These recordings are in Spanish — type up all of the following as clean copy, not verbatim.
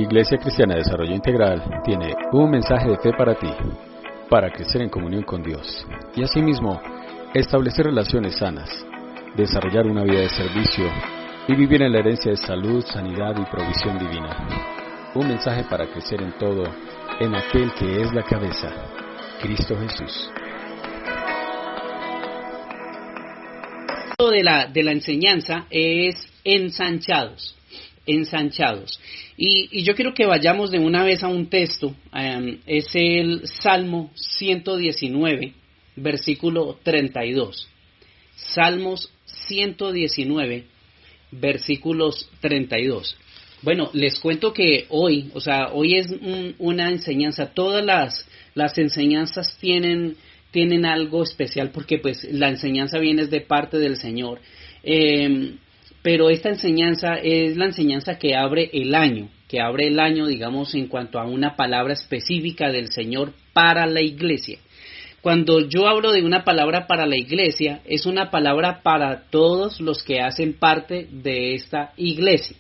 Iglesia Cristiana de Desarrollo Integral tiene un mensaje de fe para ti, para crecer en comunión con Dios y asimismo establecer relaciones sanas, desarrollar una vida de servicio y vivir en la herencia de salud, sanidad y provisión divina. Un mensaje para crecer en todo, en aquel que es la cabeza, Cristo Jesús. De la enseñanza es ensanchados. Y yo quiero que vayamos de una vez a un texto, es el Salmo 119, versículo 32. Salmos 119, versículos 32. Bueno, les cuento que hoy es una enseñanza, todas las enseñanzas tienen algo especial porque pues la enseñanza viene de parte del Señor. Pero esta enseñanza es la enseñanza que abre el año, digamos, en cuanto a una palabra específica del Señor para la iglesia. Cuando yo hablo de una palabra para la iglesia, es una palabra para todos los que hacen parte de esta iglesia.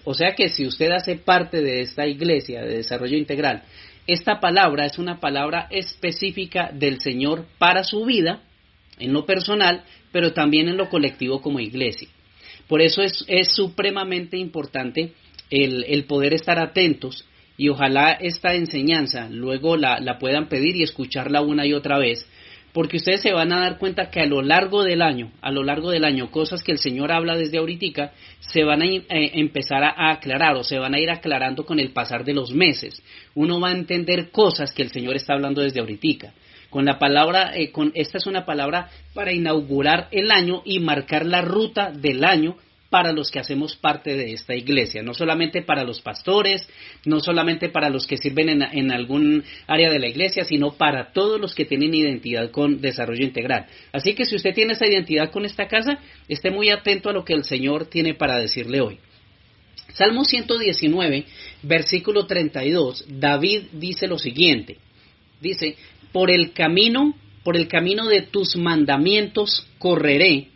O sea que si usted hace parte de esta iglesia de desarrollo integral, esta palabra es una palabra específica del Señor para su vida, en lo personal, pero también en lo colectivo como iglesia. Por eso es supremamente importante el poder estar atentos y ojalá esta enseñanza luego la puedan pedir y escucharla una y otra vez, porque ustedes se van a dar cuenta que a lo largo del año, cosas que el Señor habla desde ahoritica, se van a empezar a aclarar o se van a ir aclarando con el pasar de los meses. Uno va a entender cosas que el Señor está hablando desde ahoritica. Esta es una palabra para inaugurar el año y marcar la ruta del año para los que hacemos parte de esta iglesia, no solamente para los pastores, no solamente para los que sirven en algún área de la iglesia, sino para todos los que tienen identidad con desarrollo integral. Así que si usted tiene esa identidad con esta casa, esté muy atento a lo que el Señor tiene para decirle hoy. Salmo 119, versículo 32, David dice lo siguiente, dice: por el camino de tus mandamientos correré,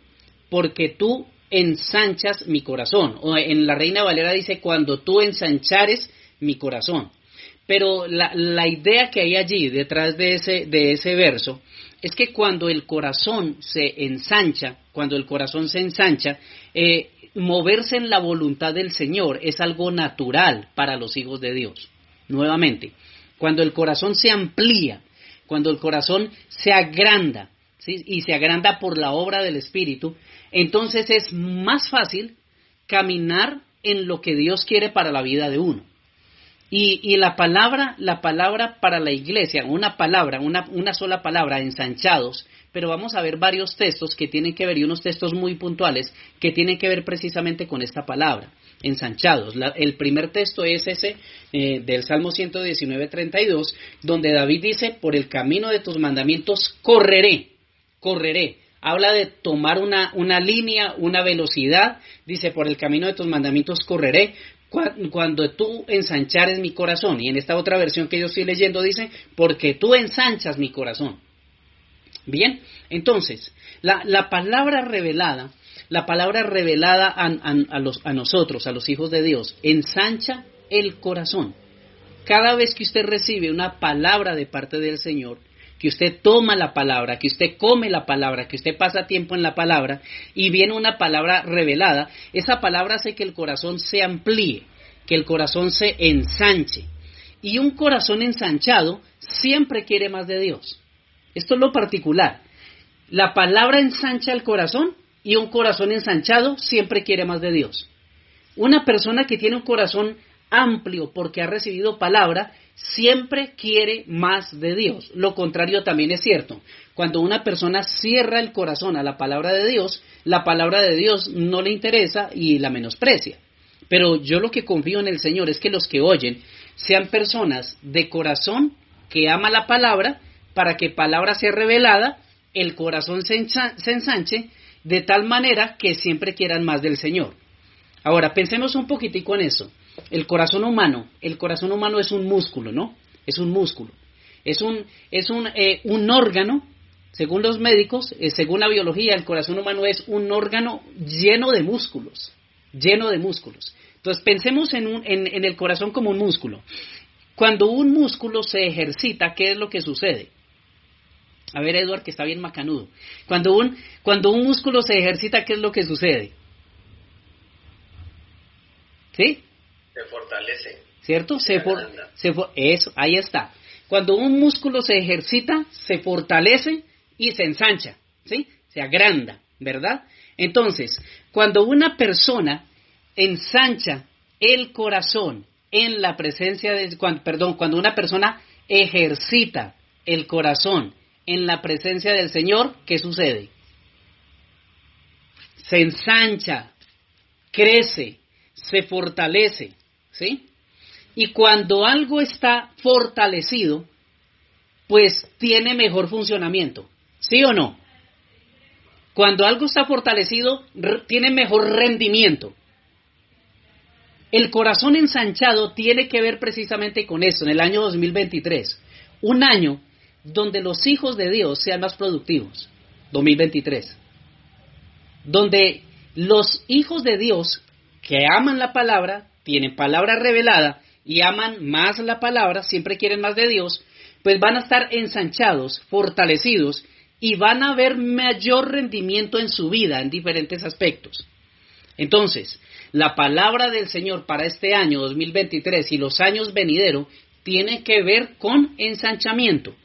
porque tú ensanchas mi corazón. O en la Reina Valera dice: cuando tú ensanchares mi corazón. Pero la idea que hay allí detrás de ese verso es que cuando el corazón se ensancha, moverse en la voluntad del Señor es algo natural para los hijos de Dios. Nuevamente, cuando el corazón se amplía, cuando el corazón se agranda, ¿sí? Y se agranda por la obra del Espíritu, entonces es más fácil caminar en lo que Dios quiere para la vida de uno. Y la palabra para la iglesia, una sola palabra, ensanchados, pero vamos a ver varios textos que tienen que ver, y unos textos muy puntuales que tienen que ver precisamente con esta palabra, ensanchados. El primer texto es ese del Salmo 119, 32, donde David dice: por el camino de tus mandamientos correré. Habla de tomar una línea, una velocidad. Dice: por el camino de tus mandamientos correré cuando tú ensanchares mi corazón. Y en esta otra versión que yo estoy leyendo dice: porque tú ensanchas mi corazón. Bien, entonces, la palabra revelada a nosotros, a los hijos de Dios, ensancha el corazón. Cada vez que usted recibe una palabra de parte del Señor, que usted toma la palabra, que usted come la palabra, que usted pasa tiempo en la palabra y viene una palabra revelada, esa palabra hace que el corazón se amplíe, que el corazón se ensanche. Y un corazón ensanchado siempre quiere más de Dios. Esto es lo particular. La palabra ensancha el corazón y un corazón ensanchado siempre quiere más de Dios. Una persona que tiene un corazón amplio porque ha recibido palabra siempre quiere más de Dios. Lo contrario también es cierto. Cuando una persona cierra el corazón a la palabra de Dios no le interesa y la menosprecia. Pero yo lo que confío en el Señor es que los que oyen sean personas de corazón que ama la palabra, para que palabra sea revelada, el corazón se ensanche de tal manera que siempre quieran más del Señor. Ahora, pensemos un poquitico en eso. El corazón humano es un músculo, ¿no? Es un músculo. Es un órgano, según los médicos, según la biología, el corazón humano es un órgano lleno de músculos. Entonces pensemos en el corazón como un músculo. Cuando un músculo se ejercita, ¿qué es lo que sucede? A ver, Edward, que está bien macanudo. Cuando un músculo se ejercita, ¿qué es lo que sucede? ¿Sí? Se fortalece. ¿Cierto? Eso, ahí está. Cuando un músculo se ejercita, se fortalece y se ensancha, ¿sí? Se agranda, ¿verdad? Entonces, cuando una persona ensancha el corazón en la presencia de... cuando una persona ejercita el corazón en la presencia del Señor, ¿qué sucede? Se ensancha, crece, se fortalece, ¿sí? Y cuando algo está fortalecido, pues tiene mejor funcionamiento, ¿sí o no? Cuando algo está fortalecido, tiene mejor rendimiento. El corazón ensanchado tiene que ver precisamente con eso, en el año 2023. Un año donde los hijos de Dios sean más productivos, 2023. Donde los hijos de Dios que aman la palabra, tienen palabra revelada y aman más la palabra, siempre quieren más de Dios, pues van a estar ensanchados, fortalecidos y van a ver mayor rendimiento en su vida en diferentes aspectos. Entonces, la palabra del Señor para este año 2023 y los años venideros tiene que ver con ensanchamiento.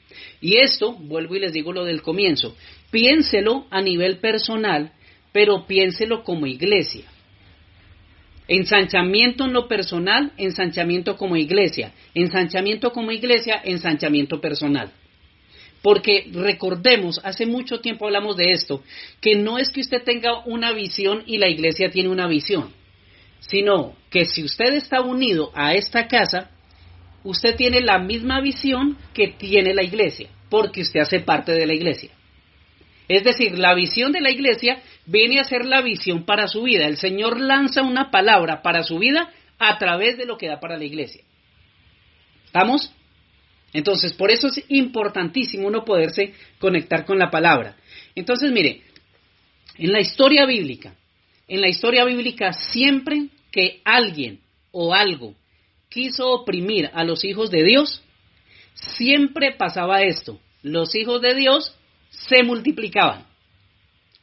Y esto, vuelvo y les digo lo del comienzo, piénselo a nivel personal, pero piénselo como iglesia. Ensanchamiento en lo personal, ensanchamiento como iglesia. Ensanchamiento como iglesia, ensanchamiento personal. Porque recordemos, hace mucho tiempo hablamos de esto, que no es que usted tenga una visión y la iglesia tiene una visión, sino que si usted está unido a esta casa, usted tiene la misma visión que tiene la iglesia, porque usted hace parte de la iglesia. Es decir, la visión de la iglesia viene a ser la visión para su vida. El Señor lanza una palabra para su vida a través de lo que da para la iglesia. ¿Estamos? Entonces, por eso es importantísimo uno poderse conectar con la palabra. Entonces, mire, en la historia bíblica siempre que alguien o algo quiso oprimir a los hijos de Dios, siempre pasaba esto. Los hijos de Dios se multiplicaban.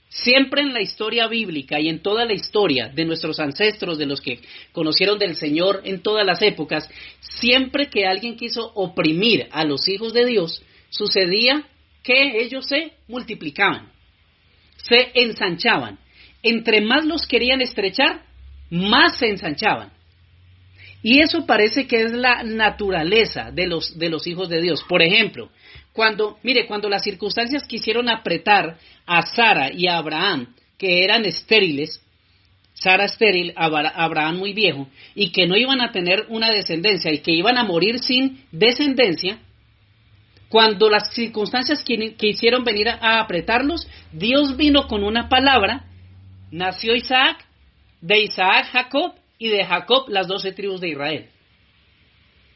Siempre en la historia bíblica y en toda la historia de nuestros ancestros, de los que conocieron del Señor en todas las épocas, siempre que alguien quiso oprimir a los hijos de Dios, sucedía que ellos se multiplicaban, se ensanchaban. Entre más los querían estrechar, más se ensanchaban. Y eso parece que es la naturaleza de los hijos de Dios. Por ejemplo, cuando las circunstancias quisieron apretar a Sara y a Abraham, que eran estériles, Sara estéril, Abraham muy viejo, y que no iban a tener una descendencia y que iban a morir sin descendencia, cuando las circunstancias quisieron venir a apretarlos, Dios vino con una palabra, nació Isaac, de Isaac Jacob, y de Jacob las 12 tribus de Israel.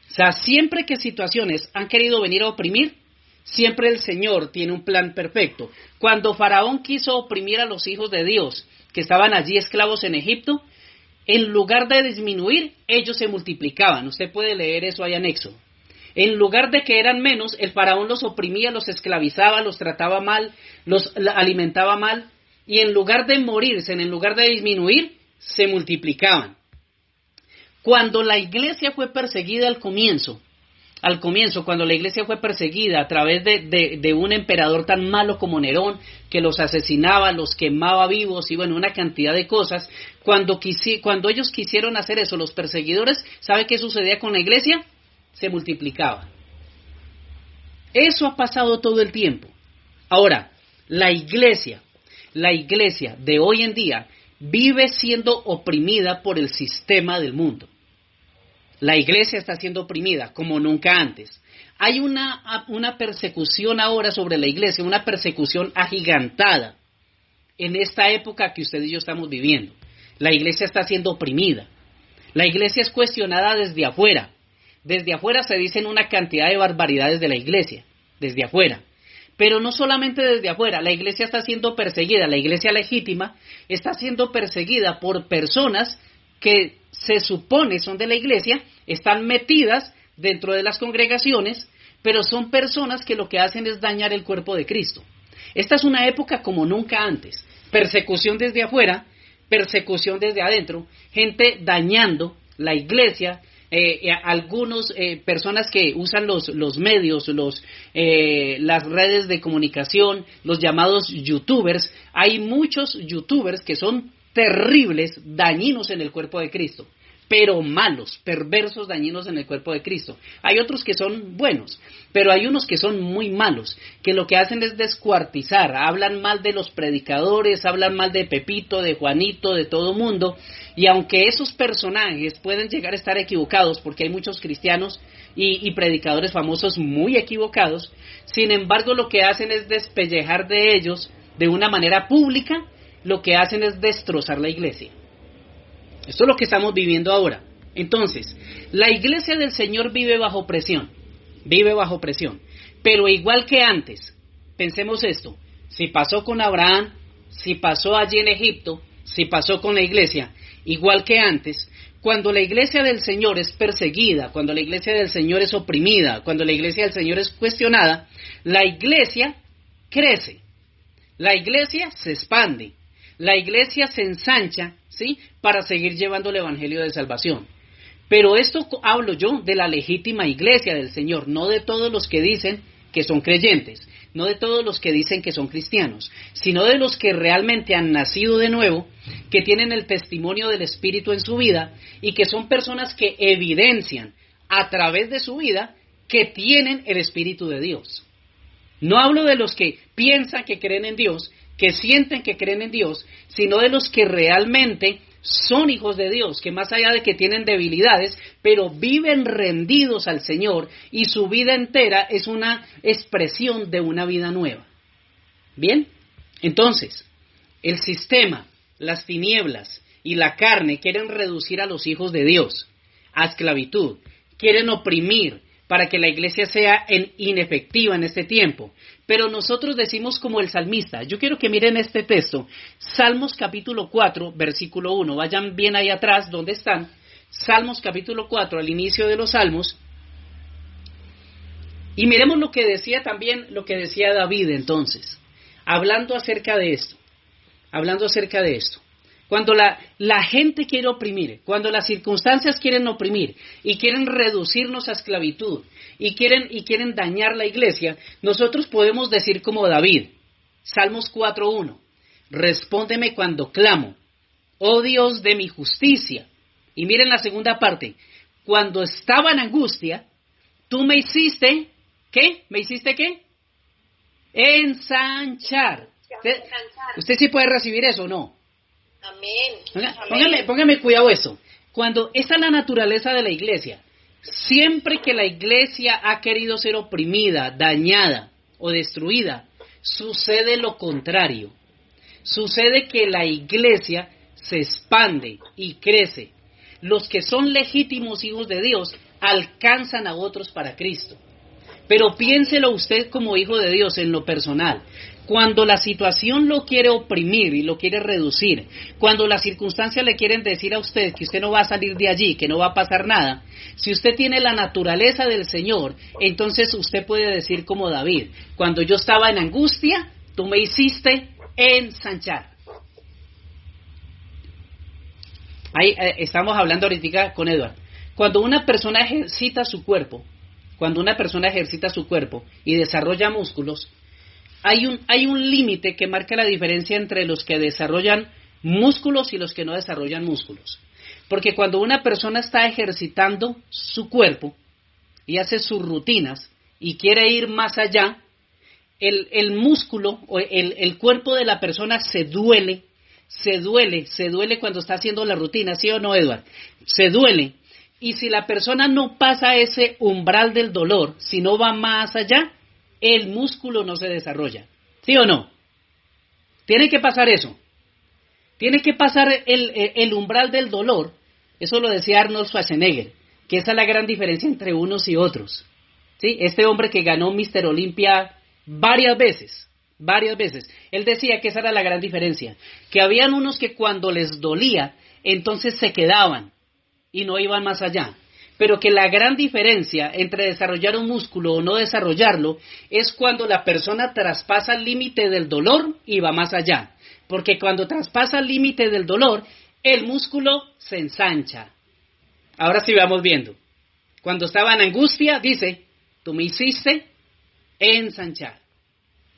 O sea, siempre que situaciones han querido venir a oprimir, siempre el Señor tiene un plan perfecto. Cuando Faraón quiso oprimir a los hijos de Dios, que estaban allí esclavos en Egipto, en lugar de disminuir, ellos se multiplicaban. Usted puede leer eso ahí en Éxodo. En lugar de que eran menos, el Faraón los oprimía, los esclavizaba, los trataba mal, los alimentaba mal, y en lugar de morirse, en lugar de disminuir, se multiplicaban. Cuando la iglesia fue perseguida al comienzo, cuando la iglesia fue perseguida a través de un emperador tan malo como Nerón, que los asesinaba, los quemaba vivos y bueno, una cantidad de cosas, cuando ellos quisieron hacer eso, los perseguidores, ¿sabe qué sucedía con la iglesia? Se multiplicaba. Eso ha pasado todo el tiempo. Ahora, la iglesia de hoy en día vive siendo oprimida por el sistema del mundo. La iglesia está siendo oprimida como nunca antes. Hay una persecución ahora sobre la iglesia, una persecución agigantada en esta época que usted y yo estamos viviendo. La iglesia está siendo oprimida. La iglesia es cuestionada desde afuera. Desde afuera se dicen una cantidad de barbaridades de la iglesia, desde afuera. Pero no solamente desde afuera, la iglesia está siendo perseguida, la iglesia legítima está siendo perseguida por personas que se supone son de la iglesia, están metidas dentro de las congregaciones, pero son personas que lo que hacen es dañar el cuerpo de Cristo. Esta es una época como nunca antes. Persecución desde afuera, persecución desde adentro, gente dañando la iglesia, algunos personas que usan los medios, las redes de comunicación, los llamados youtubers. Hay muchos youtubers que son terribles, dañinos en el cuerpo de Cristo, pero malos, perversos, dañinos en el cuerpo de Cristo. Hay otros que son buenos, pero hay unos que son muy malos, que lo que hacen es descuartizar, hablan mal de los predicadores, hablan mal de Pepito, de Juanito, de todo mundo, y aunque esos personajes pueden llegar a estar equivocados, porque hay muchos cristianos y predicadores famosos muy equivocados, sin embargo lo que hacen es despellejar de ellos de una manera pública, lo que hacen es destrozar la iglesia. Esto es lo que estamos viviendo ahora. Entonces, la iglesia del Señor vive bajo presión, pero igual que antes, pensemos esto, si pasó con Abraham, si pasó allí en Egipto, si pasó con la iglesia, igual que antes, cuando la iglesia del Señor es perseguida, cuando la iglesia del Señor es oprimida, cuando la iglesia del Señor es cuestionada, la iglesia crece, la iglesia se expande, la iglesia se ensancha, ¿sí?, para seguir llevando el evangelio de salvación. Pero esto hablo yo de la legítima iglesia del Señor, no de todos los que dicen que son creyentes, no de todos los que dicen que son cristianos, sino de los que realmente han nacido de nuevo, que tienen el testimonio del Espíritu en su vida y que son personas que evidencian a través de su vida que tienen el Espíritu de Dios. No hablo de los que piensan que creen en Dios, que sienten que creen en Dios, sino de los que realmente son hijos de Dios, que más allá de que tienen debilidades, pero viven rendidos al Señor y su vida entera es una expresión de una vida nueva. ¿Bien? Entonces, el sistema, las tinieblas y la carne quieren reducir a los hijos de Dios a esclavitud, quieren oprimir para que la iglesia sea inefectiva en este tiempo. Pero nosotros decimos como el salmista. Yo quiero que miren este texto, Salmos capítulo 4, versículo 1. Vayan bien ahí atrás, ¿dónde están? Salmos capítulo 4, al inicio de los Salmos. Y miremos lo que decía también, lo que decía David entonces, hablando acerca de esto. Cuando la gente quiere oprimir, cuando las circunstancias quieren oprimir y quieren reducirnos a esclavitud y quieren dañar la iglesia, nosotros podemos decir como David, Salmos 4:1, respóndeme cuando clamo, oh Dios de mi justicia. Y miren la segunda parte, cuando estaba en angustia, tú me hiciste, ¿qué? ¿Me hiciste qué? Ensanchar. ¿Usted sí puede recibir eso o no? Amén. Póngame cuidado eso. Cuando esa es la naturaleza de la iglesia, siempre que la iglesia ha querido ser oprimida, dañada o destruida, sucede lo contrario. Sucede que la iglesia se expande y crece. Los que son legítimos hijos de Dios alcanzan a otros para Cristo. Pero piénselo usted como hijo de Dios en lo personal. Cuando la situación lo quiere oprimir y lo quiere reducir, cuando las circunstancias le quieren decir a usted que usted no va a salir de allí, que no va a pasar nada, si usted tiene la naturaleza del Señor, entonces usted puede decir como David, cuando yo estaba en angustia, tú me hiciste ensanchar. Ahí estamos hablando ahorita con Edward. Cuando una persona ejercita su cuerpo y desarrolla músculos, hay un límite que marca la diferencia entre los que desarrollan músculos y los que no desarrollan músculos. Porque cuando una persona está ejercitando su cuerpo y hace sus rutinas y quiere ir más allá, el músculo o el cuerpo de la persona se duele cuando está haciendo la rutina, ¿sí o no, Edward? Se duele. Y si la persona no pasa ese umbral del dolor, si no va más allá, el músculo no se desarrolla. ¿Sí o no? Tiene que pasar eso. Tiene que pasar el umbral del dolor. Eso lo decía Arnold Schwarzenegger, que esa es la gran diferencia entre unos y otros. ¿Sí? Este hombre que ganó Mr. Olympia varias veces. Él decía que esa era la gran diferencia. Que habían unos que cuando les dolía, entonces se quedaban. y no iban más allá. Pero que la gran diferencia entre desarrollar un músculo o no desarrollarlo es cuando la persona traspasa el límite del dolor y va más allá. Porque cuando traspasa el límite del dolor, el músculo se ensancha. Ahora sí vamos viendo. Cuando estaba en angustia, dice, tú me hiciste ensanchar.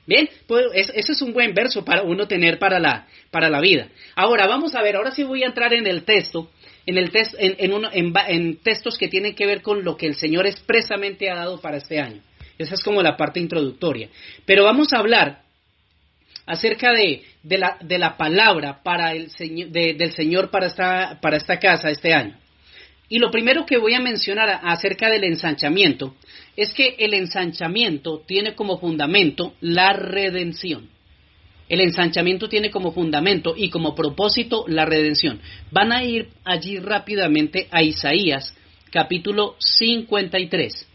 Bien, pues ese es un buen verso para uno tener para la vida. Ahora vamos a ver, ahora sí voy a entrar en el texto, en textos que tienen que ver con lo que el Señor expresamente ha dado para este año. Esa es como la parte introductoria. Pero vamos a hablar acerca de la palabra para el Señor, del Señor para esta casa este año. Y lo primero que voy a mencionar acerca del ensanchamiento es que el ensanchamiento tiene como fundamento la redención. El ensanchamiento tiene como fundamento y como propósito la redención. Van a ir allí rápidamente a Isaías capítulo 53.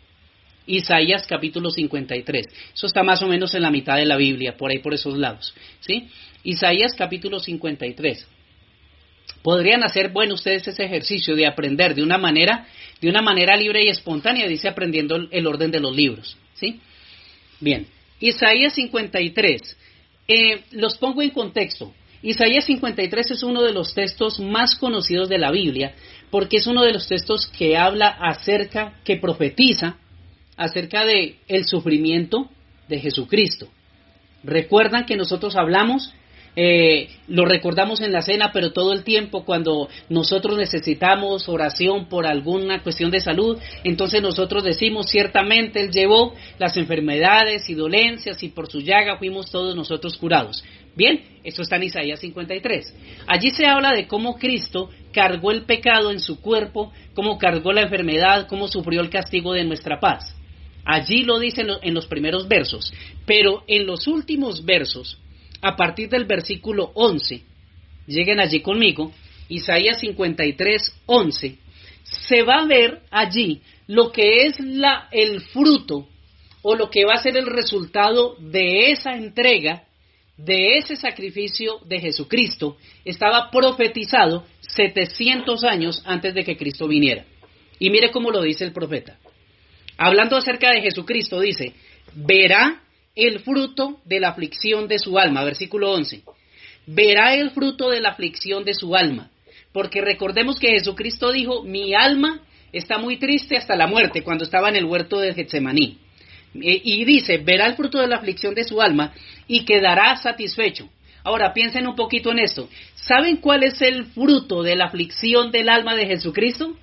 Isaías capítulo 53. Eso está más o menos en la mitad de la Biblia, por ahí por esos lados, ¿sí? Isaías capítulo 53. Podrían hacer, bueno, ustedes ese ejercicio de aprender de una manera libre y espontánea, dice aprendiendo el orden de los libros, ¿sí? Bien, Isaías 53, los pongo en contexto. Isaías 53 es uno de los textos más conocidos de la Biblia, porque es uno de los textos que habla que profetiza acerca de el sufrimiento de Jesucristo. Recuerdan que nosotros hablamos, lo recordamos en la cena, pero todo el tiempo cuando nosotros necesitamos oración por alguna cuestión de salud, entonces nosotros decimos, ciertamente Él llevó las enfermedades y dolencias y por su llaga fuimos todos nosotros curados. Bien, esto está en Isaías 53. Allí se habla de cómo Cristo cargó el pecado en su cuerpo, cómo cargó la enfermedad, cómo sufrió el castigo de nuestra paz. Allí lo dice en los primeros versos, pero en los últimos versos, a partir del versículo 11, lleguen allí conmigo, Isaías 53, 11, se va a ver allí lo que es el fruto o lo que va a ser el resultado de esa entrega, de ese sacrificio de Jesucristo. Estaba profetizado 700 años antes de que Cristo viniera. Y mire cómo lo dice el profeta. Hablando acerca de Jesucristo, dice, verá el fruto de la aflicción de su alma, versículo 11. Verá el fruto de la aflicción de su alma, porque recordemos que Jesucristo dijo, mi alma está muy triste hasta la muerte, cuando estaba en el huerto de Getsemaní. Y dice, verá el fruto de la aflicción de su alma y quedará satisfecho. Ahora, piensen un poquito en esto. ¿Saben cuál es el fruto de la aflicción del alma de Jesucristo?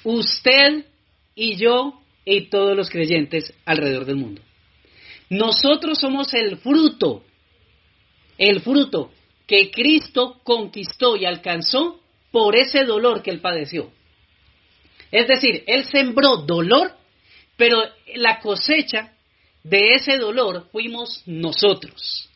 Usted y yo y todos los creyentes alrededor del mundo. Nosotros somos el fruto que Cristo conquistó y alcanzó por ese dolor que Él padeció. Es decir, Él sembró dolor, pero la cosecha de ese dolor fuimos nosotros.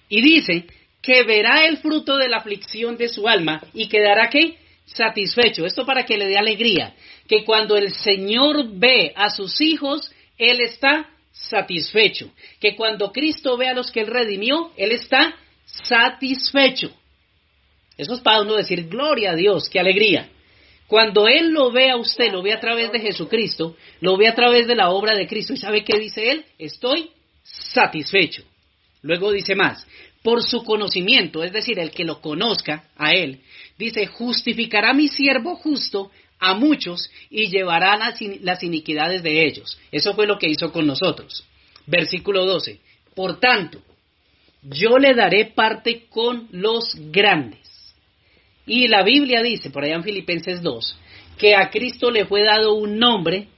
Y dice que verá el fruto de la aflicción de su alma y quedará, ¿qué? Satisfecho. Esto para que le dé alegría, que cuando el Señor ve a sus hijos, Él está satisfecho, que cuando Cristo ve a los que Él redimió, Él está satisfecho. Eso es para uno decir, gloria a Dios, qué alegría. Cuando Él lo ve a usted, lo ve a través de Jesucristo, lo ve a través de la obra de Cristo, ¿y sabe qué dice Él? Estoy satisfecho. Luego dice más, por su conocimiento, es decir, el que lo conozca a Él, dice, justificará mi siervo justo a muchos y llevará las iniquidades de ellos. Eso fue lo que hizo con nosotros. Versículo 12. Por tanto, yo le daré parte con los grandes. Y la Biblia dice, por allá en Filipenses 2, que a Cristo le fue dado un nombre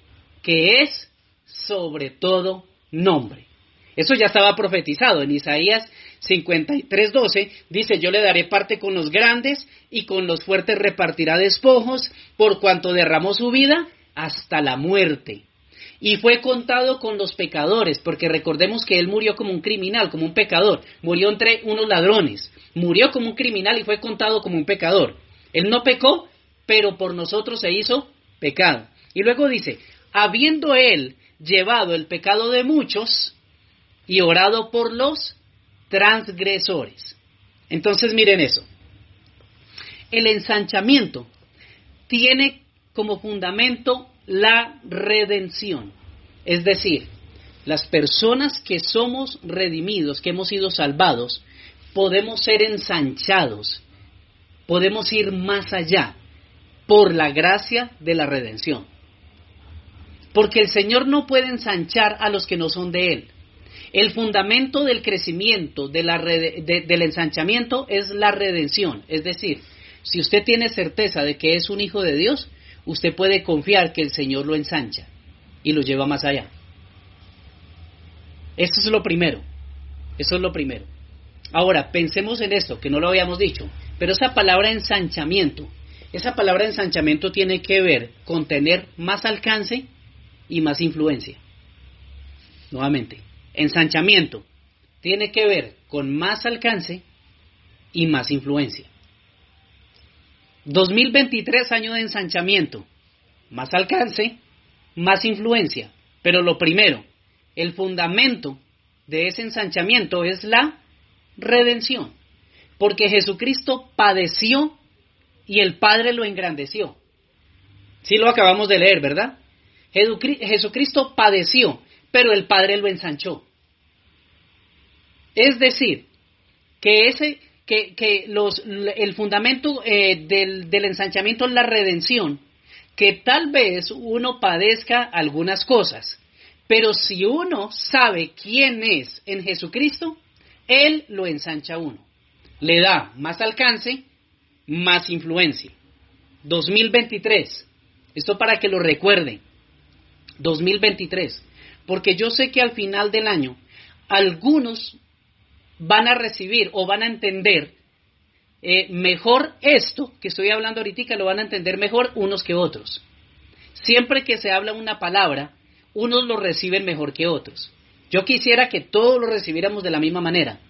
que es sobre todo nombre. Eso ya estaba profetizado en Isaías 53:12, dice, yo le daré parte con los grandes y con los fuertes repartirá despojos, por cuanto derramó su vida hasta la muerte. Y fue contado con los pecadores, porque recordemos que él murió como un criminal, como un pecador, murió entre unos ladrones, murió como un criminal y fue contado como un pecador. Él no pecó, pero por nosotros se hizo pecado. Y luego dice, habiendo él llevado el pecado de muchos y orado por los transgresores. Entonces miren eso. el ensanchamiento tiene como fundamento la redención. Es decir, las personas que somos redimidos, que hemos sido salvados, podemos ser ensanchados, podemos ir más allá por la gracia de la redención. Porque el Señor no puede ensanchar a los que no son de Él. El fundamento del crecimiento, del ensanchamiento, es la redención. Es decir, si usted tiene certeza de que es un hijo de Dios, usted puede confiar que el Señor lo ensancha y lo lleva más allá. Eso es lo primero. Eso es lo primero. Ahora, pensemos en esto, que no lo habíamos dicho, pero esa palabra ensanchamiento tiene que ver con tener más alcance y más influencia. Nuevamente, ensanchamiento tiene que ver con más alcance y más influencia. 2023, año de ensanchamiento, más alcance, más influencia. Pero lo primero, el fundamento de ese ensanchamiento es la redención. Porque Jesucristo padeció y el Padre lo engrandeció. Sí lo acabamos de leer, ¿verdad? Jesucristo padeció, pero el Padre lo ensanchó. Es decir, que el fundamento del ensanchamiento es la redención, que tal vez uno padezca algunas cosas, pero si uno sabe quién es en Jesucristo, Él lo ensancha a uno, le da más alcance, más influencia. 2023, esto para que lo recuerden, 2023, porque yo sé que al final del año algunos van a recibir o van a entender mejor esto que estoy hablando ahorita, lo van a entender mejor unos que otros. Siempre que se habla una palabra, unos lo reciben mejor que otros. Yo quisiera que todos lo recibiéramos de la misma manera,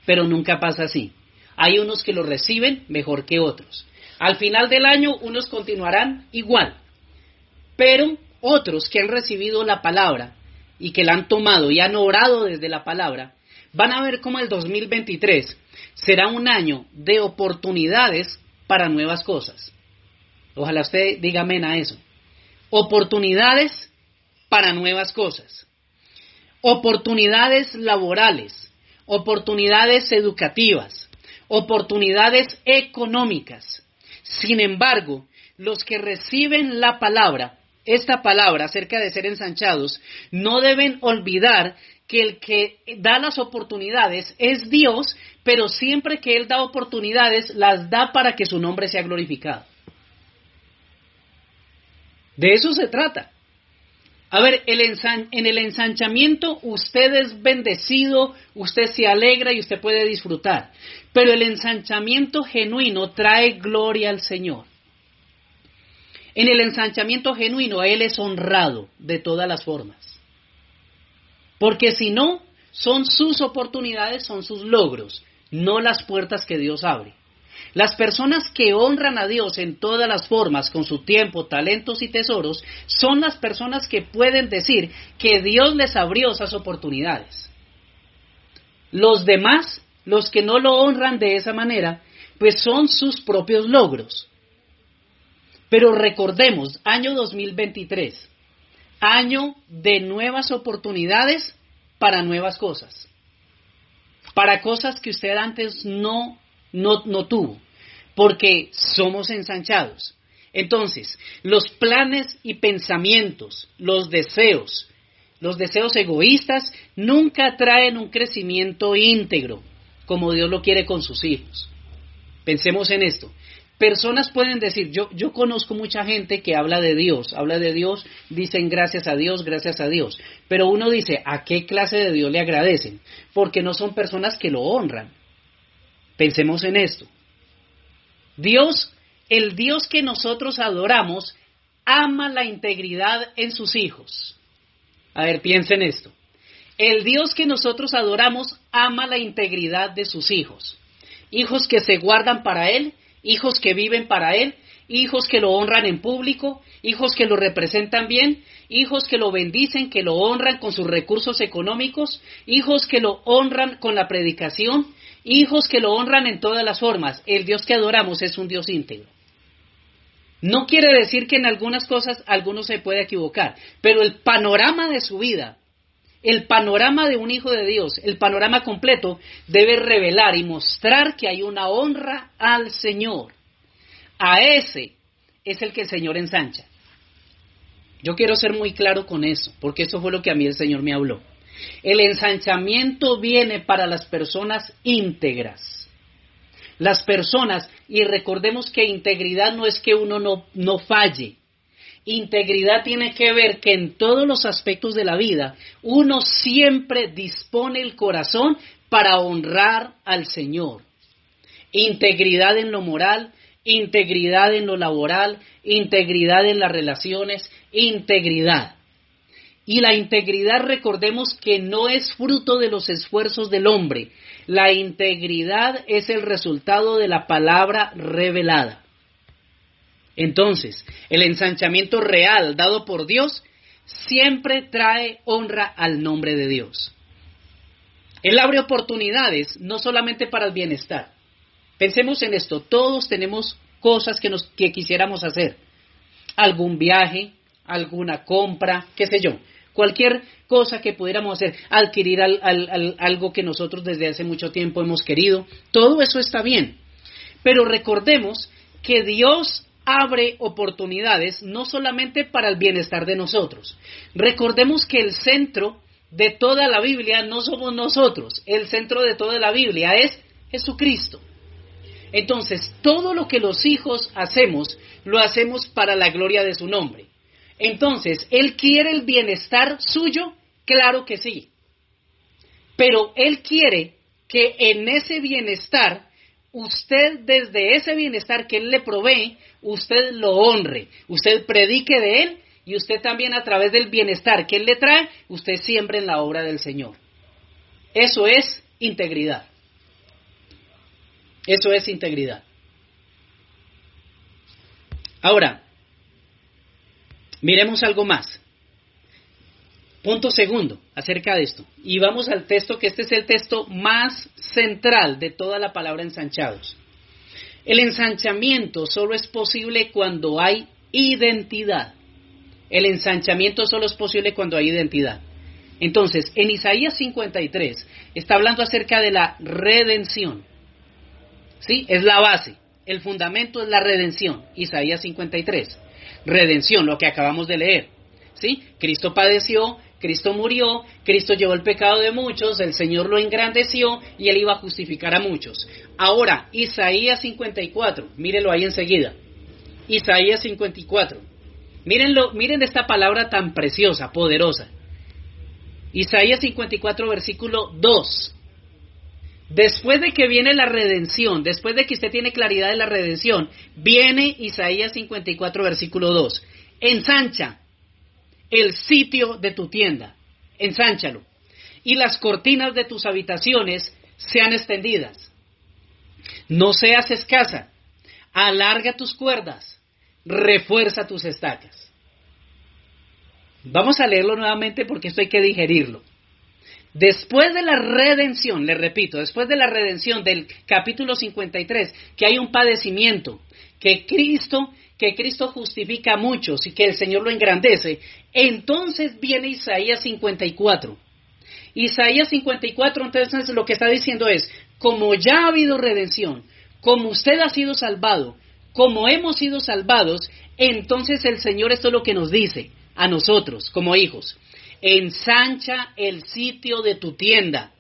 pero nunca pasa así. Hay unos que lo reciben mejor que otros. Al final del año, unos continuarán igual, pero otros que han recibido la palabra y que la han tomado y han orado desde la palabra, van a ver cómo el 2023 será un año de oportunidades para nuevas cosas. Ojalá usted diga amén a eso. Oportunidades para nuevas cosas. Oportunidades laborales, oportunidades educativas, oportunidades económicas. Sin embargo, los que reciben la palabra, esta palabra acerca de ser ensanchados, no deben olvidar que el que da las oportunidades es Dios, pero siempre que Él da oportunidades, las da para que su nombre sea glorificado. De eso se trata. A ver, en el ensanchamiento usted es bendecido, usted se alegra y usted puede disfrutar, pero el ensanchamiento genuino trae gloria al Señor. En el ensanchamiento genuino Él es honrado de todas las formas. Porque si no, son sus oportunidades, son sus logros, no las puertas que Dios abre. Las personas que honran a Dios en todas las formas, con su tiempo, talentos y tesoros, son las personas que pueden decir que Dios les abrió esas oportunidades. Los demás, los que no lo honran de esa manera, pues son sus propios logros. Pero recordemos, año 2023, año de nuevas oportunidades para nuevas cosas. Para cosas que usted antes no tuvo, porque somos ensanchados. Entonces, los planes y pensamientos, los deseos egoístas nunca traen un crecimiento íntegro, como Dios lo quiere con sus hijos. Pensemos en esto. Personas pueden decir, yo conozco mucha gente que habla de Dios, dicen gracias a Dios, pero uno dice, ¿a qué clase de Dios le agradecen? Porque no son personas que lo honran. Pensemos en esto. Dios, el Dios que nosotros adoramos, ama la integridad en sus hijos. A ver, piensen esto. El Dios que nosotros adoramos ama la integridad de sus hijos. Hijos que se guardan para Él, hijos que viven para Él, hijos que lo honran en público, hijos que lo representan bien, hijos que lo bendicen, que lo honran con sus recursos económicos, hijos que lo honran con la predicación, hijos que lo honran en todas las formas. El Dios que adoramos es un Dios íntegro. No quiere decir que en algunas cosas alguno se pueda equivocar, pero el panorama de su vida, el panorama de un hijo de Dios, el panorama completo debe revelar y mostrar que hay una honra al Señor. A ese es el que el Señor ensancha. Yo quiero ser muy claro con eso, porque eso fue lo que a mí el Señor me habló. El ensanchamiento viene para las personas íntegras. Las personas, y recordemos que integridad no es que uno no falle. Integridad tiene que ver que en todos los aspectos de la vida, uno siempre dispone el corazón para honrar al Señor. Integridad en lo moral, integridad en lo laboral, integridad en las relaciones, integridad. Y la integridad, recordemos que no es fruto de los esfuerzos del hombre. La integridad es el resultado de la palabra revelada. Entonces, el ensanchamiento real dado por Dios siempre trae honra al nombre de Dios. Él abre oportunidades, no solamente para el bienestar. Pensemos en esto, todos tenemos cosas que quisiéramos hacer. Algún viaje, alguna compra, qué sé yo. Cualquier cosa que pudiéramos hacer, adquirir algo que nosotros desde hace mucho tiempo hemos querido, todo eso está bien. Pero recordemos que Dios abre oportunidades no solamente para el bienestar de nosotros. Recordemos que el centro de toda la Biblia no somos nosotros, el centro de toda la Biblia es Jesucristo. Entonces, todo lo que los hijos hacemos, lo hacemos para la gloria de su nombre. Entonces, ¿Él quiere el bienestar suyo? Claro que sí. Pero Él quiere que en ese bienestar, usted desde ese bienestar que Él le provee, usted lo honre, usted predique de Él y usted también a través del bienestar que Él le trae, usted siembre en la obra del Señor. Eso es integridad. Eso es integridad. Ahora, miremos algo más. Punto segundo acerca de esto. Y vamos al texto, que este es el texto más central de toda la palabra ensanchados. El ensanchamiento solo es posible cuando hay identidad. El ensanchamiento solo es posible cuando hay identidad. Entonces, en Isaías 53 está hablando acerca de la redención. ¿Sí? Es la base. El fundamento es la redención. Isaías 53. Redención, lo que acabamos de leer. ¿Sí? Cristo padeció, Cristo murió, Cristo llevó el pecado de muchos, el Señor lo engrandeció y Él iba a justificar a muchos. Ahora, Isaías 54, mírenlo ahí enseguida. Isaías 54. Miren esta palabra tan preciosa, poderosa. Isaías 54, versículo 2. Después de que viene la redención, después de que usted tiene claridad de la redención, viene Isaías 54, versículo 2. Ensancha el sitio de tu tienda, ensánchalo, y las cortinas de tus habitaciones sean extendidas. No seas escasa, alarga tus cuerdas, refuerza tus estacas. Vamos a leerlo nuevamente porque esto hay que digerirlo. Después de la redención, le repito, después de la redención del capítulo 53, que hay un padecimiento, que Cristo justifica a muchos y que el Señor lo engrandece, entonces viene Isaías 54. Isaías 54, entonces lo que está diciendo es, como ya ha habido redención, como usted ha sido salvado, como hemos sido salvados, entonces el Señor esto es lo que nos dice a nosotros como hijos. Ensancha el sitio de tu tienda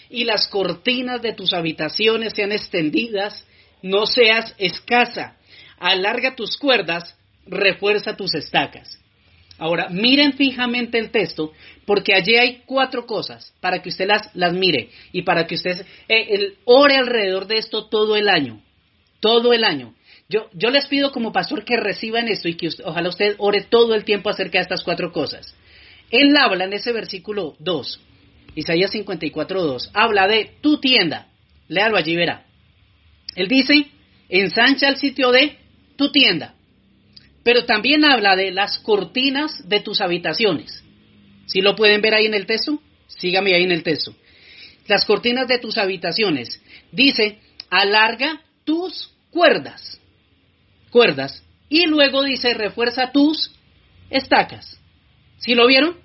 y las cortinas de tus habitaciones sean extendidas, no seas escasa, alarga tus cuerdas, refuerza tus estacas. Ahora, miren fijamente el texto, porque allí hay 4 cosas para que usted las mire y para que usted ore alrededor de esto todo el año. Todo el año. Yo les pido como pastor que reciban esto y que ojalá usted ore todo el tiempo acerca de estas 4 cosas. Él habla en ese versículo 2, Isaías 54, 2, habla de tu tienda. Léalo allí, verá. Él dice, ensancha el sitio de tu tienda. Pero también habla de las cortinas de tus habitaciones. ¿Sí lo pueden ver ahí en el texto? Sígame ahí en el texto. las cortinas de tus habitaciones. Dice, alarga tus cuerdas, y luego dice, refuerza tus estacas. ¿Sí lo vieron?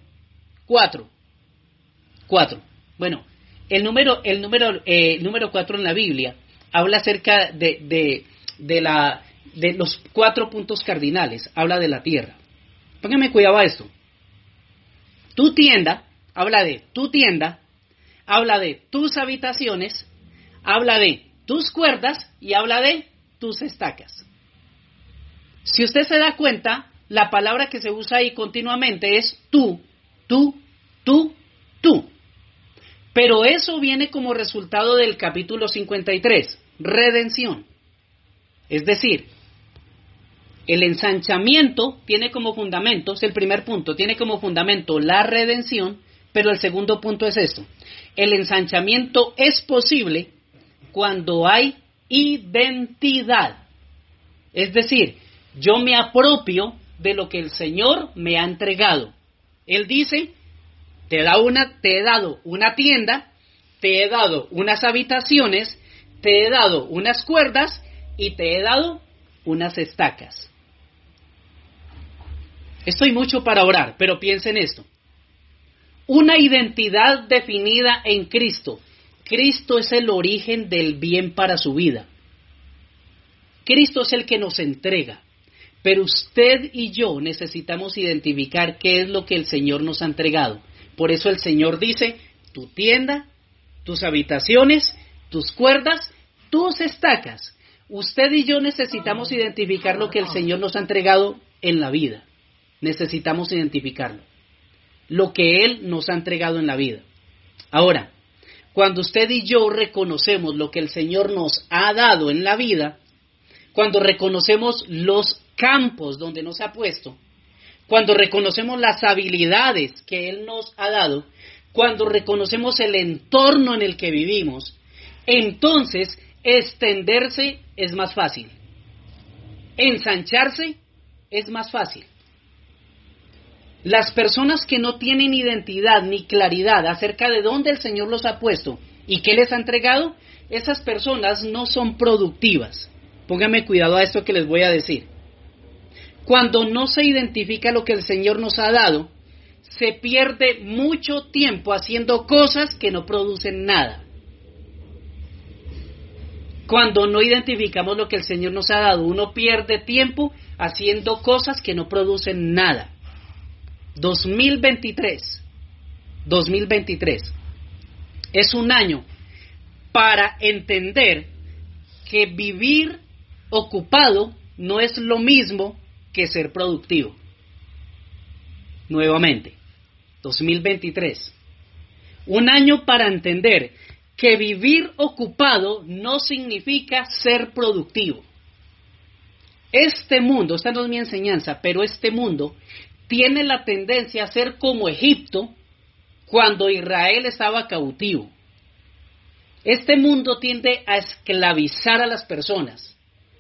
4. Bueno, el número 4 en la Biblia habla acerca de los 4 puntos cardinales, habla de la tierra. Póngame cuidado a esto. Tu tienda, habla de tu tienda, habla de tus habitaciones, habla de tus cuerdas y habla de tus estacas. Si usted se da cuenta, la palabra que se usa ahí continuamente es tú. Pero eso viene como resultado del capítulo 53, redención. Es decir, el ensanchamiento tiene como fundamento, es el primer punto, tiene como fundamento la redención, pero el segundo punto es esto. El ensanchamiento es posible cuando hay identidad. Es decir, yo me apropio de lo que el Señor me ha entregado. Él dice, te he dado una tienda, te he dado unas habitaciones, te he dado unas cuerdas y te he dado unas estacas. Estoy mucho para orar, pero piensa en esto. Una identidad definida en Cristo. Cristo es el origen del bien para su vida. Cristo es el que nos entrega. Pero usted y yo necesitamos identificar qué es lo que el Señor nos ha entregado. Por eso el Señor dice, tu tienda, tus habitaciones, tus cuerdas, tus estacas. Usted y yo necesitamos identificar lo que el Señor nos ha entregado en la vida. Necesitamos identificarlo. Lo que Él nos ha entregado en la vida. Ahora, cuando usted y yo reconocemos lo que el Señor nos ha dado en la vida, cuando reconocemos los campos donde nos ha puesto, cuando reconocemos las habilidades que Él nos ha dado, cuando reconocemos el entorno en el que vivimos, entonces extenderse es más fácil, ensancharse es más fácil. Las personas que no tienen identidad ni claridad acerca de dónde el Señor los ha puesto y qué les ha entregado, esas personas no son productivas. Pónganme cuidado a esto que les voy a decir. Cuando no se identifica lo que el Señor nos ha dado, se pierde mucho tiempo haciendo cosas que no producen nada. Cuando no identificamos lo que el Señor nos ha dado, uno pierde tiempo haciendo cosas que no producen nada. 2023 es un año para entender que vivir ocupado no es lo mismo que ser productivo. Nuevamente, 2023. Un año para entender que vivir ocupado no significa ser productivo. Este mundo, esta no es mi enseñanza, pero este mundo tiene la tendencia a ser como Egipto cuando Israel estaba cautivo. Este mundo tiende a esclavizar a las personas,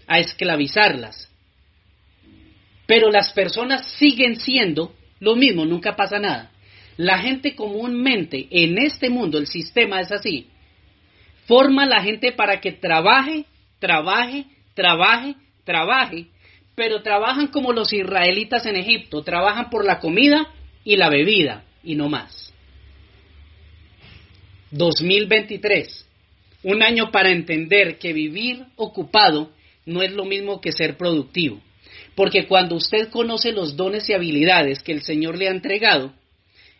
a esclavizarlas. Pero las personas siguen siendo lo mismo, nunca pasa nada. La gente comúnmente en este mundo, el sistema es así, forma a la gente para que trabaje, pero trabajan como los israelitas en Egipto, trabajan por la comida y la bebida, y no más. 2023, un año para entender que vivir ocupado no es lo mismo que ser productivo. Porque cuando usted conoce los dones y habilidades que el Señor le ha entregado,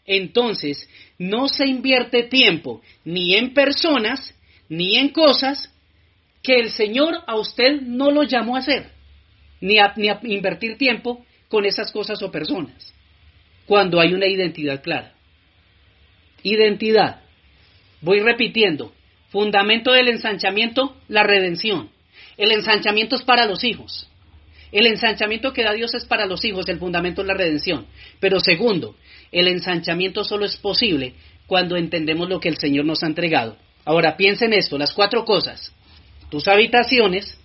entonces no se invierte tiempo ni en personas, ni en cosas que el Señor a usted no lo llamó a hacer, ni a invertir tiempo con esas cosas o personas, cuando hay una identidad clara. Identidad. Voy repitiendo. Fundamento del ensanchamiento, la redención. El ensanchamiento es para los hijos. El ensanchamiento que da Dios es para los hijos, el fundamento es la redención. Pero segundo, el ensanchamiento solo es posible cuando entendemos lo que el Señor nos ha entregado. Ahora, piensa en esto, las 4 cosas. Tus habitaciones,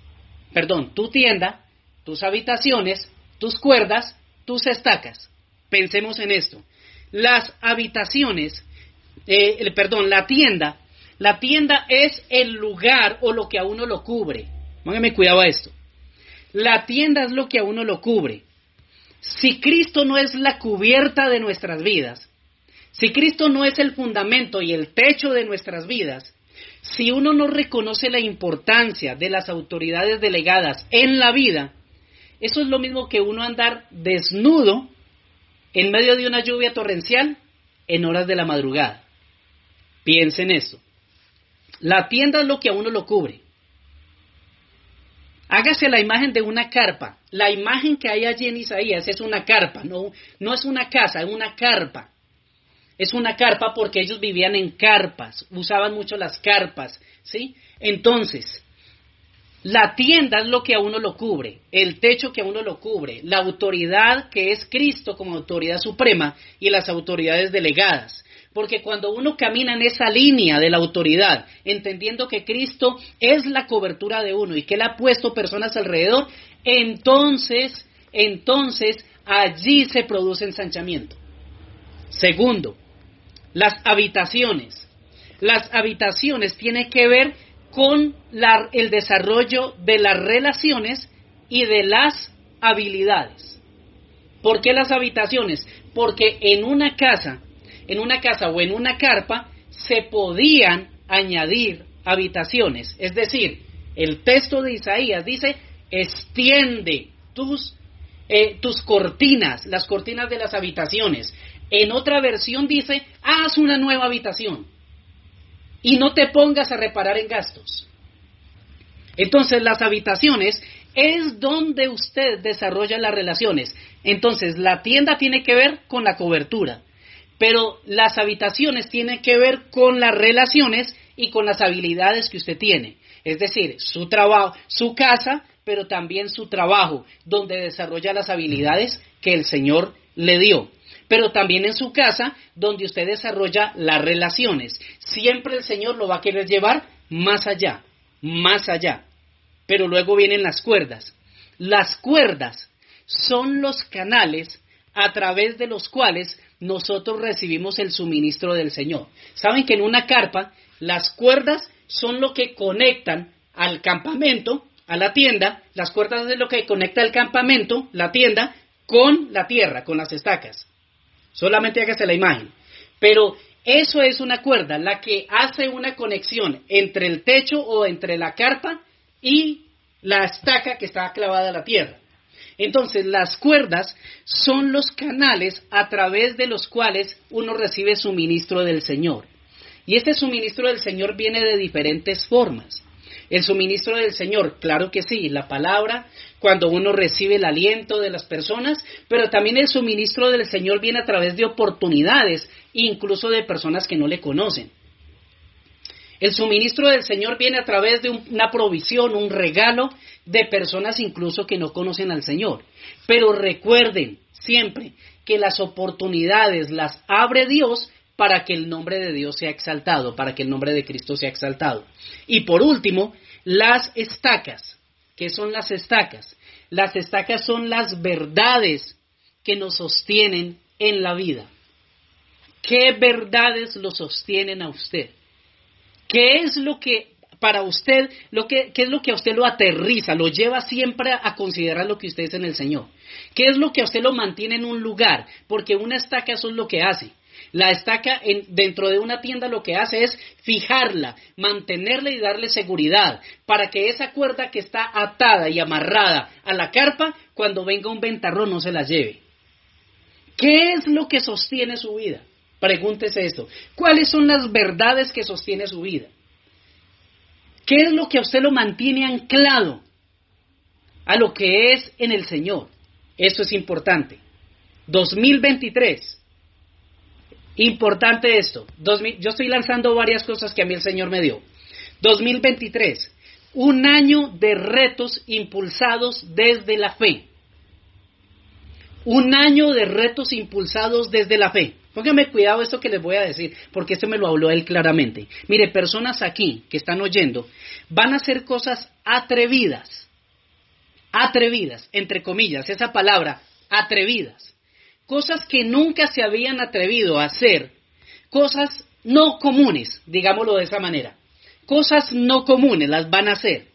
tu tienda, tus habitaciones, tus cuerdas, tus estacas. Pensemos en esto. Las habitaciones, la tienda La tienda es el lugar o lo que a uno lo cubre. Póngame cuidado a esto. La tienda es lo que a uno lo cubre. Si Cristo no es la cubierta de nuestras vidas, si Cristo no es el fundamento y el techo de nuestras vidas, si uno no reconoce la importancia de las autoridades delegadas en la vida, eso es lo mismo que uno andar desnudo en medio de una lluvia torrencial en horas de la madrugada. Piensen eso. La tienda es lo que a uno lo cubre. Hágase la imagen de una carpa. La imagen que hay allí en Isaías es una carpa, no es una casa, es una carpa. Es una carpa porque ellos vivían en carpas, usaban mucho las carpas, ¿sí? Entonces, la tienda es lo que a uno lo cubre, el techo que a uno lo cubre, la autoridad que es Cristo como autoridad suprema y las autoridades delegadas. Porque cuando uno camina en esa línea de la autoridad, entendiendo que Cristo es la cobertura de uno y que Él ha puesto personas alrededor, entonces allí se produce ensanchamiento. Segundo, las habitaciones. Las habitaciones tienen que ver con el desarrollo de las relaciones y de las habilidades. ¿Por qué las habitaciones? Porque en una casa o en una carpa se podían añadir habitaciones. Es decir, el texto de Isaías dice, extiende tus cortinas, las cortinas de las habitaciones. En otra versión dice, haz una nueva habitación y no te pongas a reparar en gastos. Entonces, las habitaciones es donde usted desarrolla las relaciones. Entonces, la tienda tiene que ver con la cobertura, pero las habitaciones tienen que ver con las relaciones y con las habilidades que usted tiene. Es decir, su trabajo, su casa, pero también su trabajo, donde desarrolla las habilidades que el Señor le dio. Pero también en su casa, donde usted desarrolla las relaciones. Siempre el Señor lo va a querer llevar más allá, más allá. Pero luego vienen las cuerdas. Las cuerdas son los canales a través de los cuales nosotros recibimos el suministro del Señor. Saben que en una carpa, las cuerdas son lo que conectan al campamento, a la tienda. Las cuerdas es lo que conecta el campamento, la tienda, con la tierra, con las estacas. Solamente hágase la imagen. Pero eso es una cuerda, la que hace una conexión entre el techo o entre la carpa y la estaca que está clavada a la tierra. Entonces, las cuerdas son los canales a través de los cuales uno recibe suministro del Señor. Y este suministro del Señor viene de diferentes formas. El suministro del Señor, claro que sí, la palabra, cuando uno recibe el aliento de las personas, pero también el suministro del Señor viene a través de oportunidades, incluso de personas que no le conocen. El suministro del Señor viene a través de una provisión, un regalo de personas incluso que no conocen al Señor. Pero recuerden siempre que las oportunidades las abre Dios para que el nombre de Dios sea exaltado, para que el nombre de Cristo sea exaltado. Y por último, las estacas. ¿Qué son las estacas? Las estacas son las verdades que nos sostienen en la vida. ¿Qué verdades lo sostienen a usted? ¿Qué es lo que para usted, qué es lo que a usted lo aterriza, lo lleva siempre a considerar lo que usted es en el Señor? ¿Qué es lo que a usted lo mantiene en un lugar? Porque una estaca eso es lo que hace. La estaca dentro de una tienda lo que hace es fijarla, mantenerla y darle seguridad, para que esa cuerda que está atada y amarrada a la carpa, cuando venga un ventarrón no se la lleve. ¿Qué es lo que sostiene su vida? Pregúntese esto. ¿Cuáles son las verdades que sostiene su vida? ¿Qué es lo que a usted lo mantiene anclado a lo que es en el Señor? Eso es importante. 2023. Importante esto. Yo estoy lanzando varias cosas que a mí el Señor me dio. 2023. Un año de retos impulsados desde la fe. Un año de retos impulsados desde la fe. Pónganme cuidado esto que les voy a decir, porque esto me lo habló él claramente. Mire, personas aquí que están oyendo, van a hacer cosas atrevidas, entre comillas, esa palabra, atrevidas. Cosas que nunca se habían atrevido a hacer, cosas no comunes, digámoslo de esa manera. Cosas no comunes las van a hacer,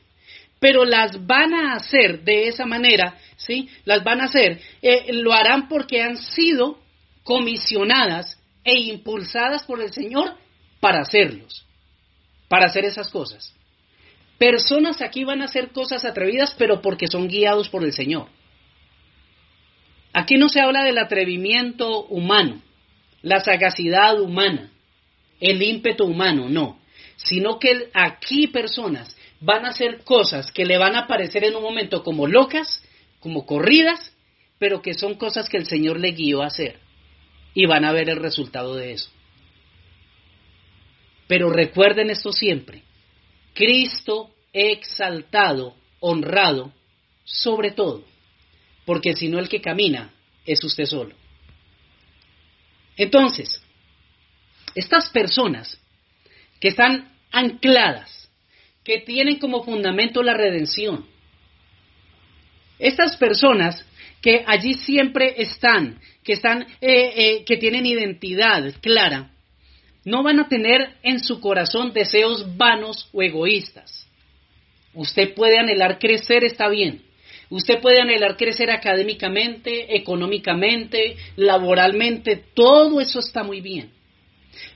pero las van a hacer de esa manera, ¿sí? Las van a hacer, lo harán porque han sido comisionadas e impulsadas por el Señor para hacerlos, para hacer esas cosas. Personas aquí van a hacer cosas atrevidas, pero porque son guiados por el Señor. Aquí no se habla del atrevimiento humano, la sagacidad humana, el ímpetu humano, no. Sino que aquí personas van a hacer cosas que le van a parecer en un momento como locas, como corridas, pero que son cosas que el Señor le guió a hacer. Y van a ver el resultado de eso. Pero recuerden esto siempre. Cristo exaltado, honrado, sobre todo. Porque si no, el que camina es usted solo. Entonces, estas personas que están ancladas, que tienen como fundamento la redención, estas personas que allí siempre están, que tienen identidad clara, no van a tener en su corazón deseos vanos o egoístas. Usted puede anhelar crecer, está bien. Usted puede anhelar crecer académicamente, económicamente, laboralmente, todo eso está muy bien.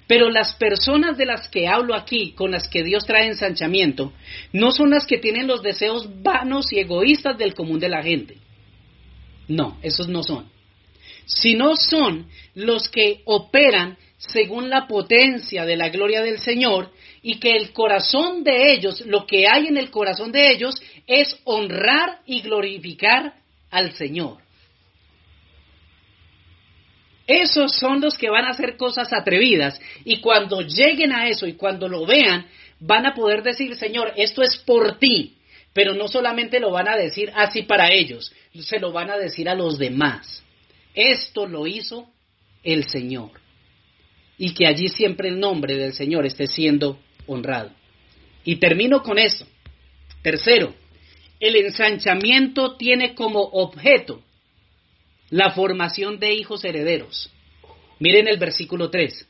Pero las personas de las que hablo aquí, con las que Dios trae ensanchamiento, no son las que tienen los deseos vanos y egoístas del común de la gente. No, esos no son. Sino son los que operan según la potencia de la gloria del Señor, y que el corazón de ellos, lo que hay en el corazón de ellos, es honrar y glorificar al Señor. Esos son los que van a hacer cosas atrevidas, y cuando lleguen a eso y cuando lo vean, van a poder decir, Señor, esto es por ti, pero no solamente lo van a decir así para ellos, se lo van a decir a los demás. Esto lo hizo el Señor, y que allí siempre el nombre del Señor esté siendo honrado. Y termino con esto. Tercero, el ensanchamiento tiene como objeto la formación de hijos herederos. Miren el versículo 3.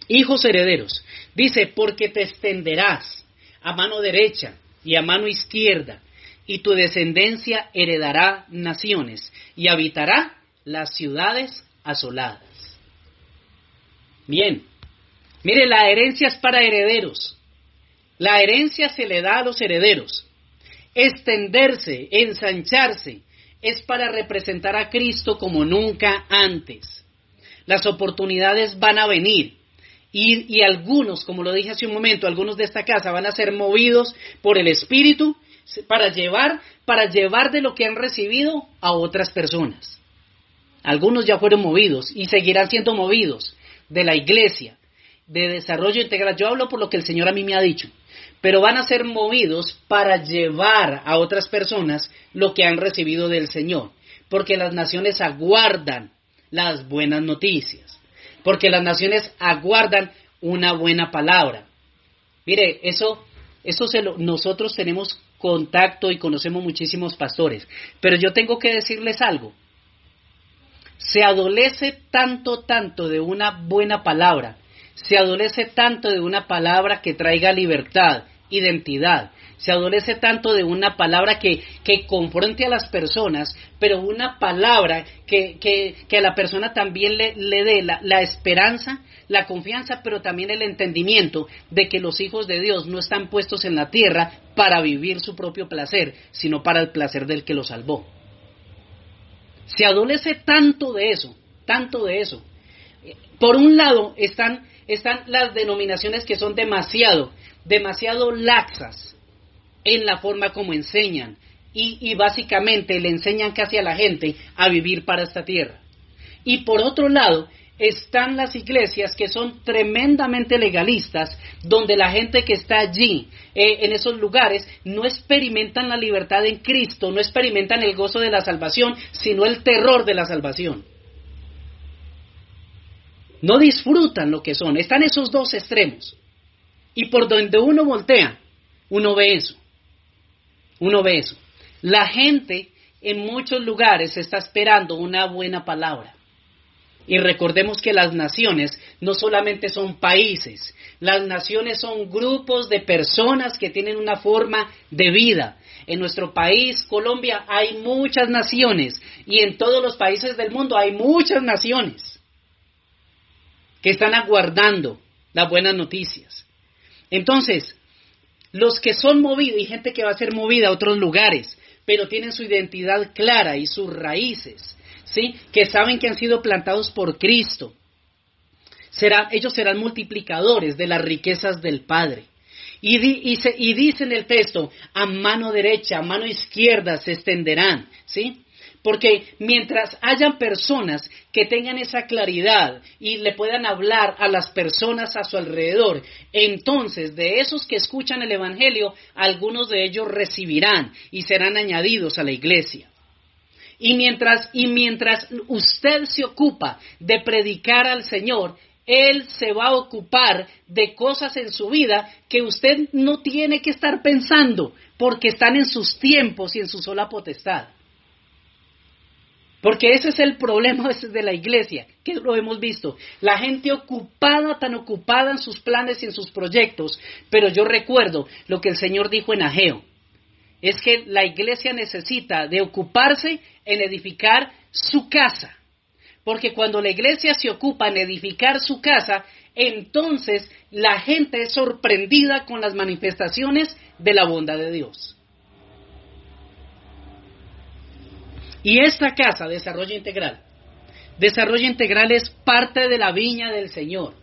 Hijos herederos. Dice, porque te extenderás a mano derecha y a mano izquierda, y tu descendencia heredará naciones y habitará las ciudades asoladas. Bien, mire, la herencia es para herederos. La herencia se le da a los herederos. Extenderse, ensancharse, es para representar a Cristo como nunca antes. Las oportunidades van a venir. Y algunos, como lo dije hace un momento, algunos de esta casa van a ser movidos por el Espíritu para llevar de lo que han recibido a otras personas. Algunos ya fueron movidos y seguirán siendo movidos de la iglesia, de desarrollo integral. Yo hablo por lo que el Señor a mí me ha dicho, pero van a ser movidos para llevar a otras personas lo que han recibido del Señor, porque las naciones aguardan las buenas noticias, porque las naciones aguardan una buena palabra. Mire, nosotros tenemos contacto y conocemos muchísimos pastores, pero yo tengo que decirles algo. Se adolece tanto de una buena palabra, se adolece tanto de una palabra que traiga libertad, identidad, se adolece tanto de una palabra que confronte a las personas, pero una palabra que a la persona también le dé la esperanza, la confianza, pero también el entendimiento de que los hijos de Dios no están puestos en la tierra para vivir su propio placer, sino para el placer del que los salvó. Se adolece tanto de eso. Por un lado están las denominaciones que son demasiado laxas en la forma como enseñan y básicamente le enseñan casi a la gente a vivir para esta tierra. Y por otro lado están las iglesias que son tremendamente legalistas, donde la gente que está allí, en esos lugares, no experimentan la libertad en Cristo, no experimentan el gozo de la salvación, sino el terror de la salvación. No disfrutan lo que son, están esos dos extremos. Y por donde uno voltea, uno ve eso. La gente en muchos lugares está esperando una buena palabra. Y recordemos que las naciones no solamente son países, las naciones son grupos de personas que tienen una forma de vida. En nuestro país, Colombia, hay muchas naciones y en todos los países del mundo hay muchas naciones que están aguardando las buenas noticias. Entonces, los que son movidos, y gente que va a ser movida a otros lugares, pero tienen su identidad clara y sus raíces, ¿sí? Que saben que han sido plantados por Cristo. Ellos serán multiplicadores de las riquezas del Padre. Y dice en el texto, a mano derecha, a mano izquierda se extenderán, ¿sí? Porque mientras hayan personas que tengan esa claridad y le puedan hablar a las personas a su alrededor, entonces de esos que escuchan el Evangelio, algunos de ellos recibirán y serán añadidos a la iglesia. Y mientras usted se ocupa de predicar al Señor, Él se va a ocupar de cosas en su vida que usted no tiene que estar pensando, porque están en sus tiempos y en su sola potestad. Porque ese es el problema a veces de la iglesia, que lo hemos visto. La gente ocupada, tan ocupada en sus planes y en sus proyectos, pero yo recuerdo lo que el Señor dijo en Ageo. Es que la iglesia necesita de ocuparse en edificar su casa. Porque cuando la iglesia se ocupa en edificar su casa, entonces la gente es sorprendida con las manifestaciones de la bondad de Dios. Y esta casa, Desarrollo Integral es parte de la viña del Señor.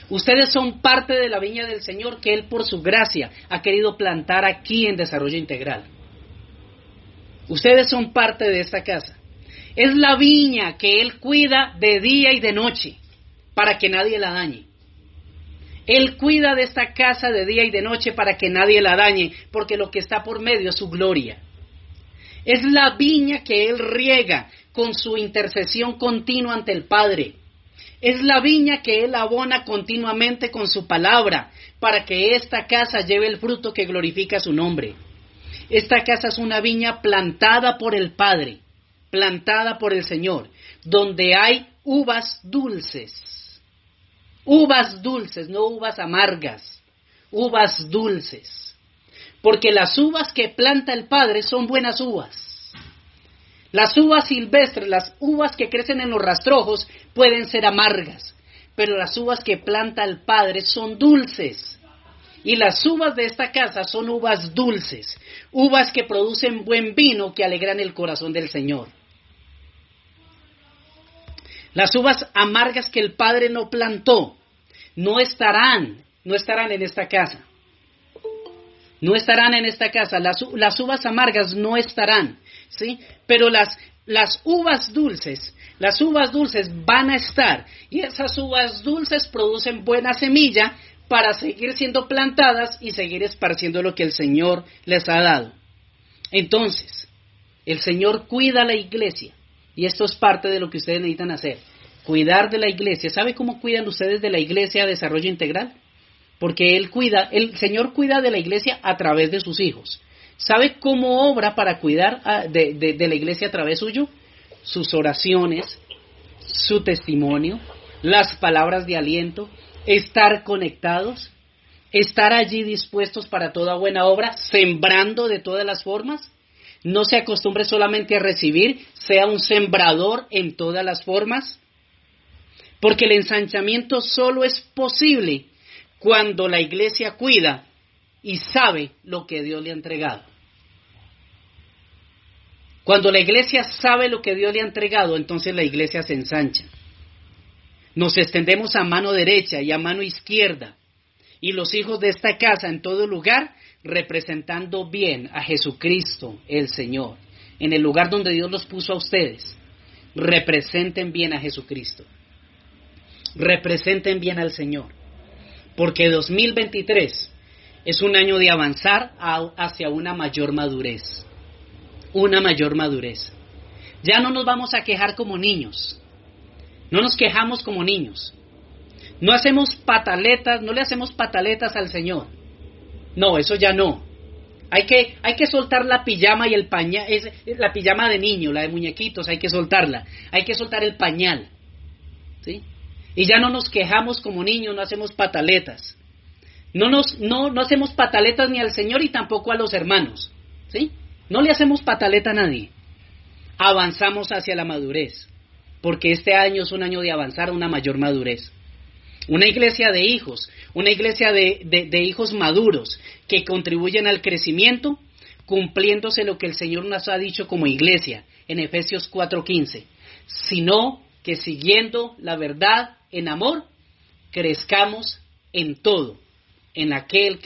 Ustedes son parte de la viña del Señor que Él por su gracia ha querido plantar aquí en Desarrollo Integral. Ustedes son parte de esta casa. Es la viña que Él cuida de día y de noche para que nadie la dañe. Él cuida de esta casa de día y de noche para que nadie la dañe, porque lo que está por medio es su gloria. Es la viña que Él riega con su intercesión continua ante el Padre. Es la viña que Él abona continuamente con su palabra para que esta casa lleve el fruto que glorifica su nombre. Esta casa es una viña plantada por el Padre, plantada por el Señor, donde hay uvas dulces. Uvas dulces, no uvas amargas, uvas dulces. Porque las uvas que planta el Padre son buenas uvas. Las uvas silvestres, las uvas que crecen en los rastrojos, pueden ser amargas, pero las uvas que planta el Padre son dulces. Y las uvas de esta casa son uvas dulces, uvas que producen buen vino que alegran el corazón del Señor. Las uvas amargas que el Padre no plantó no estarán en esta casa. No estarán en esta casa, las uvas amargas no estarán, ¿sí? Pero las uvas dulces van a estar, y esas uvas dulces producen buena semilla para seguir siendo plantadas y seguir esparciendo lo que el Señor les ha dado. Entonces, el Señor cuida a la iglesia, y esto es parte de lo que ustedes necesitan hacer, cuidar de la iglesia. ¿Sabe cómo cuidan ustedes de la iglesia Desarrollo Integral? Porque el Señor cuida de la iglesia a través de sus hijos. ¿Sabe cómo obra para cuidar de la iglesia a través suyo? Sus oraciones, su testimonio, las palabras de aliento, estar conectados, estar allí dispuestos para toda buena obra, sembrando de todas las formas. No se acostumbre solamente a recibir, sea un sembrador en todas las formas. Porque el ensanchamiento solo es posible cuando la iglesia cuida y sabe lo que Dios le ha entregado. Cuando la iglesia sabe lo que Dios le ha entregado, entonces la iglesia se ensancha. Nos extendemos a mano derecha y a mano izquierda, y los hijos de esta casa en todo lugar, representando bien a Jesucristo el Señor. En el lugar donde Dios los puso a ustedes, representen bien a Jesucristo. Representen bien al Señor. Porque 2023 es un año de avanzar hacia una mayor madurez. Una mayor madurez. Ya no nos vamos a quejar como niños. No nos quejamos como niños. No hacemos pataletas, no le hacemos pataletas al Señor. No, eso ya no. Hay que soltar la pijama y el pañal, la pijama de niño, la de muñequitos, hay que soltarla. Hay que soltar el pañal. ¿sí? Y ya no nos quejamos como niños, no hacemos pataletas. No hacemos pataletas ni al Señor y tampoco a los hermanos, ¿sí? No le hacemos pataleta a nadie. Avanzamos hacia la madurez, porque este año es un año de avanzar a una mayor madurez. Una iglesia de hijos, una iglesia de hijos maduros que contribuyen al crecimiento, cumpliéndose lo que el Señor nos ha dicho como iglesia en Efesios 4:15, sino que siguiendo la verdad en amor, crezcamos en todo, en aquel